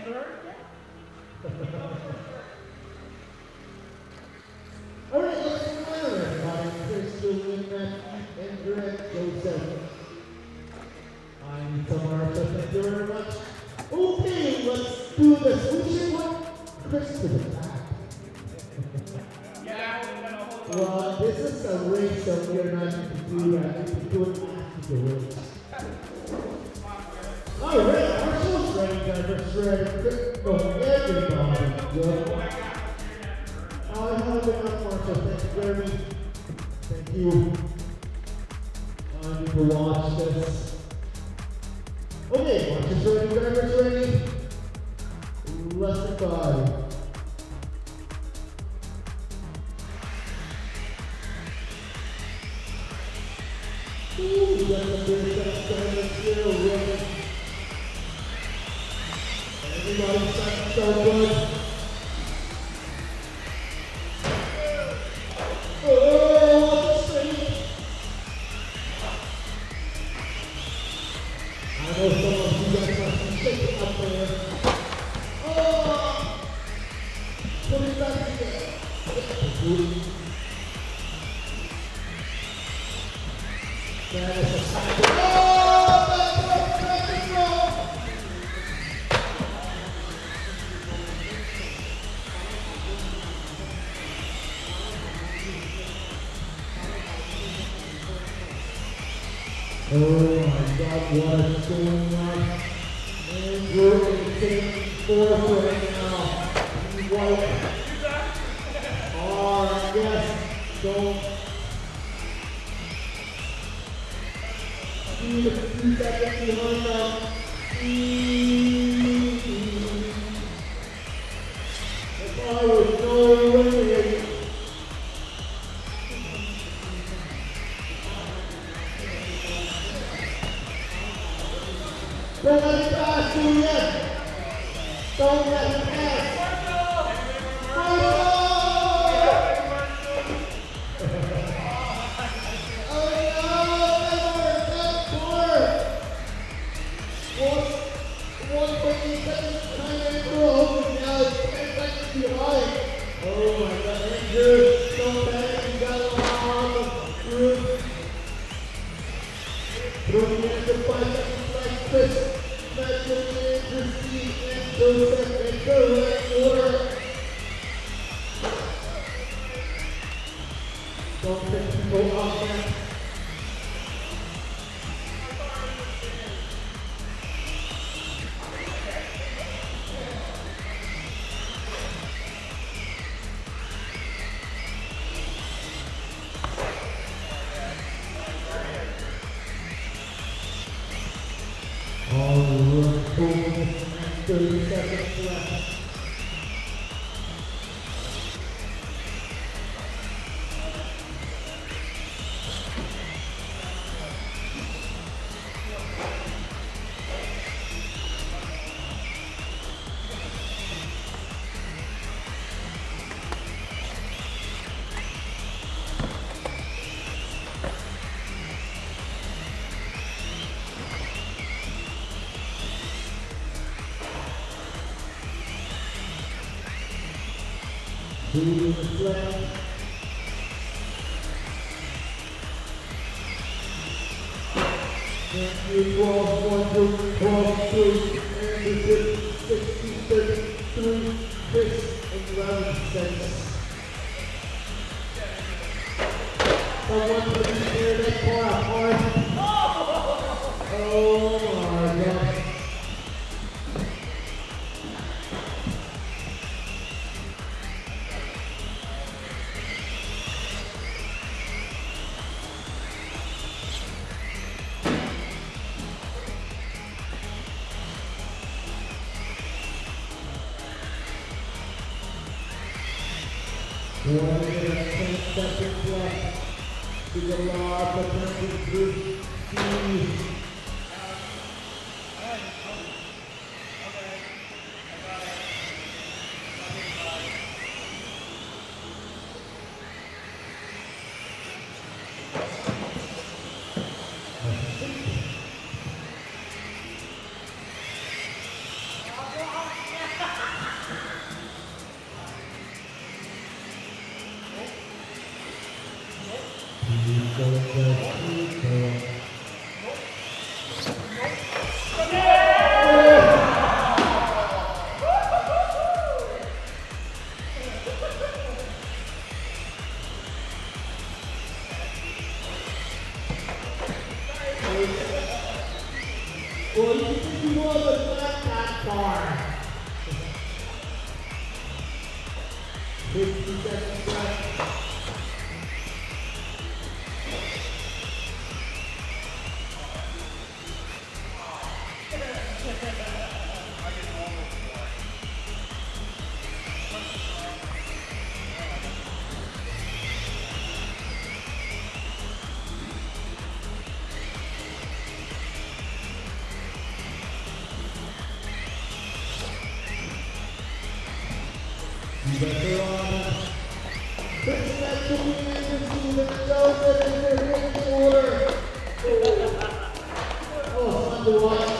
Alright, let's go everybody. Crystal, Lynette, Andrea, Joseph. I need some more, so thank you very much. Okay, let's do the switching one. Chris to the back. Well, this is a race, so we are not going to do that. We do it after the race. Alright, our show's ready, drivers ready. Oh, everybody. Good. I have enough more, so thank you very much. Thank you. I need to watch this. Okay, watchers ready, drivers ready. Lesson 5. Ooh, that's a big standard still, really. Everybody's starting so good. I know some of you guys must be shaking up there. Oh! Put it back again. That is a sign. Oh! That's wrong! Oh my God, what is going on? And we're taking fourth right now. White. Oh, yes. Don't. See the 2 seconds behind them. If I was no way. Don't let it pass, Julian. Don't let it pass. Oh no, that's 1.8 seconds behind Andrew. Now it's 10 seconds behind. Oh my God, Andrew, don't panic. You got a lot on the group. Through the end of 5 seconds like Chris. Naturally, Christy, and Joseph, and correct order. Don't take people off that. All right, 30 seconds left. Moving the flag. Thank you, 12, 1, 2, 12, 2, and the 16, 33, 6, and 11 seconds. Someone to be there, that far apart. Oh my God. One minute and 10 seconds left. To the last attempted group C. He's going to keep going. Well, you think you won, but not that far. 50 seconds left. You better on. Fix that to me into the Joseph in the hitting order. Oh, fun to watch.